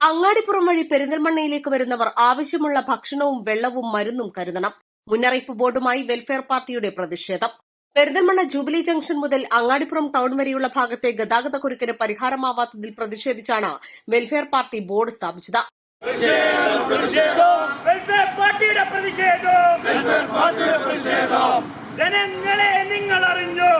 അങ്ങാടിപ്പുറം വഴി പെരിന്തൽമണ്ണയിലേക്ക് വരുന്നവർ ആവശ്യമുള്ള ഭക്ഷണവും വെള്ളവും മരുന്നും കരുതണം. മുന്നറിയിപ്പ് ബോർഡുമായി വെൽഫെയർ പാർട്ടിയുടെ പ്രതിഷേധം. പെരിന്തൽമണ്ണ ജൂബിലി ജംഗ്ഷൻ മുതൽ അങ്ങാടിപ്പുറം ടൌൺ വരെയുള്ള ഭാഗത്തെ ഗതാഗതക്കുരുക്കിന് പരിഹാരമാവാത്തതിൽ പ്രതിഷേധിച്ചാണ് വെൽഫെയർ പാർട്ടി ബോർഡ് സ്ഥാപിച്ചത്. ജനങ്ങളെ നിങ്ങൾ അറിഞ്ഞോ,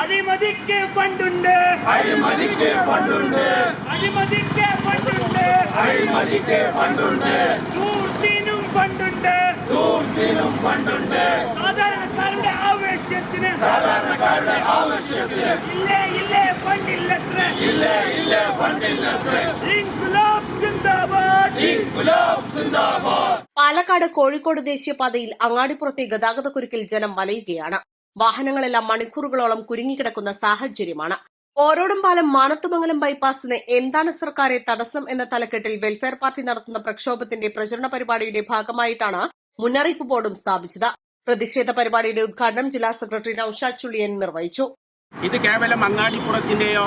അഴിമതിക്ക് ഫണ്ടുണ്ട്, അഴിമതിക്ക് ഫണ്ടുണ്ട്, അഴിമതിക്ക് ഫണ്ടുണ്ട്, അഴിമതിക്ക് ഫണ്ടുണ്ട്, ദൂർത്തിനും ഫണ്ടുണ്ട്, ദൂർത്തിനും ഫണ്ടുണ്ട്, സാധാരണക്കാരുടെ ആവശ്യത്തിന്, സാധാരണക്കാരുടെ ആവശ്യത്തിന്, ഇല്ലേ ഇല്ലേ ഫണ്ടില്ലത്ര, ഇല്ലേ ഇല്ലേ ഫണ്ടില്ലത്ര, ഇൻക്ലാബ് സിന്ദാബാദ്, ഇൻക്ലാബ് സിന്ദാബാദ്. പാലക്കാട് കോഴിക്കോട് ദേശീയപാതയിൽ അങ്ങാടിപ്പുറത്തെ ഗതാഗതക്കുരുക്കിൽ ജനം വലയുകയാണ്. വാഹനങ്ങളെല്ലാം മണിക്കൂറുകളോളം കുരുങ്ങിക്കിടക്കുന്ന സാഹചര്യമാണ്. ഓരോടും പാലം മാനത്തുമംഗലം ബൈപ്പാസിന് എന്താണ് സർക്കാരെ തടസ്സം എന്ന തലക്കെട്ടിൽ വെൽഫെയർ പാർട്ടി നടത്തുന്ന പ്രക്ഷോഭത്തിന്റെ പ്രചരണ പരിപാടിയുടെ ഭാഗമായിട്ടാണ് മുന്നറിയിപ്പ് ബോർഡും സ്ഥാപിച്ചത്. പ്രതിഷേധ പരിപാടിയുടെ ഉദ്ഘാടനം ജില്ലാ സെക്രട്ടറി നൌഷാദ് ചുള്ളിയൻ നിർവഹിച്ചു. ഇത് കേവലം അങ്ങാടിപ്പുറത്തിന്റെയോ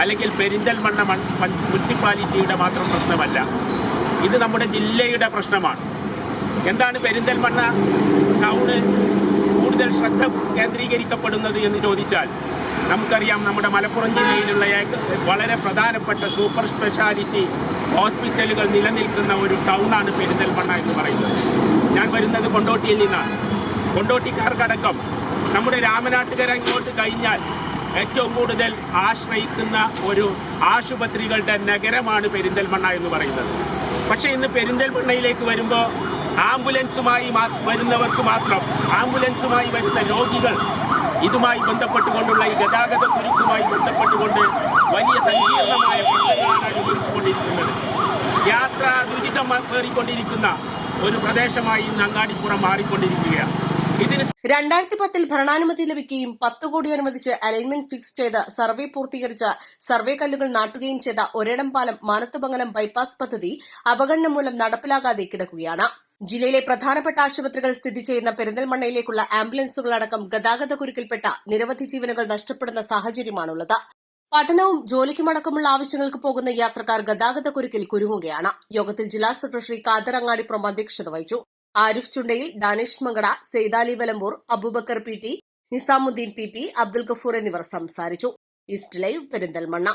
അല്ലെങ്കിൽ പെരിന്തൽമണ്ണ മുനിസിപ്പാലിറ്റിയുടെ മാത്രം പ്രശ്നമല്ല. ഇത് നമ്മുടെ ജില്ലയുടെ പ്രശ്നമാണ്. എന്താണ് പെരിന്തൽമണ്ണ ടൗണ് കൂടുതൽ ശ്രദ്ധ കേന്ദ്രീകരിക്കപ്പെടുന്നത് എന്ന് ചോദിച്ചാൽ നമുക്കറിയാം, നമ്മുടെ മലപ്പുറം ജില്ലയിലുള്ള വളരെ പ്രധാനപ്പെട്ട സൂപ്പർ സ്പെഷ്യാലിറ്റി ഹോസ്പിറ്റലുകൾ നിലനിൽക്കുന്ന ഒരു ടൗണാണ് പെരിന്തൽമണ്ണ എന്ന് പറയുന്നത്. ഞാൻ വരുന്നത് കൊണ്ടോട്ടിയിൽ നിന്നാണ്. കൊണ്ടോട്ടിക്കാർക്കടക്കം നമ്മുടെ രാമനാട്ടുകര ഇങ്ങോട്ട് കഴിഞ്ഞാൽ ഏറ്റവും കൂടുതൽ ആശ്രയിക്കുന്ന ഒരു ആശുപത്രികളുടെ നഗരമാണ് പെരിന്തൽമണ്ണ എന്ന് പറയുന്നത്. പക്ഷേ ഇന്ന് പെരിന്തൽമണ്ണയിലേക്ക് വരുമ്പോൾ ആംബുലൻസുമായി വരുന്നവർക്ക് മാത്രം, ആംബുലൻസുമായി വരുന്ന രോഗികൾ ഇതുമായി ബന്ധപ്പെട്ടുകൊണ്ടുള്ള ഈ ഗതാഗത കുരുക്കുമായി ബന്ധപ്പെട്ടുകൊണ്ട് വലിയ സങ്കീർണമായ പ്രശ്നങ്ങളാണ് അനുഭവിച്ചുകൊണ്ടിരിക്കുന്നത്. യാത്രാ ദുരിതം കയറിക്കൊണ്ടിരിക്കുന്ന ഒരു പ്രദേശമായി ഇന്ന് അങ്ങാടിപ്പുറം മാറിക്കൊണ്ടിരിക്കുകയാണ്. 2010 ഭരണാനുമതി ലഭിക്കുകയും 10 കോടി അനുവദിച്ച് അലൈൻമെന്റ് ഫിക്സ് ചെയ്ത് സർവേ പൂർത്തീകരിച്ച് സർവേ കല്ലുകൾ നാട്ടുകയും ചെയ്ത ഒരേടം പാലം മാനത്തുമംഗലം ബൈപ്പാസ് പദ്ധതി അവഗണന മൂലം നടപ്പിലാകാതെ കിടക്കുകയാണ്. ജില്ലയിലെ പ്രധാനപ്പെട്ട ആശുപത്രികൾ സ്ഥിതി ചെയ്യുന്ന പെരിന്തൽമണ്ണയിലേക്കുള്ള ആംബുലൻസുകളടക്കം ഗതാഗതക്കുരുക്കിൽപ്പെട്ട നിരവധി ജീവനുകൾ നഷ്ടപ്പെടുന്ന സാഹചര്യമാണുള്ളത്. പഠനവും ജോലിക്കുമടക്കമുള്ള ആവശ്യങ്ങൾക്ക് പോകുന്ന യാത്രക്കാർ ഗതാഗതക്കുരുക്കിൽ കുരുങ്ങുകയാണ്. യോഗത്തിൽ ജില്ലാ സെക്രട്ടറി ഖാദർ അങ്ങാടിപ്പുറം അധ്യക്ഷത വഹിച്ചു. Arif Chundayil, Danish Mankada, Saidali Valambur, Abubakar P T, Nizamuddin P P, Abdul Gafoor എന്നിവർ സംസാരിച്ചു. East live Perinthalmanna.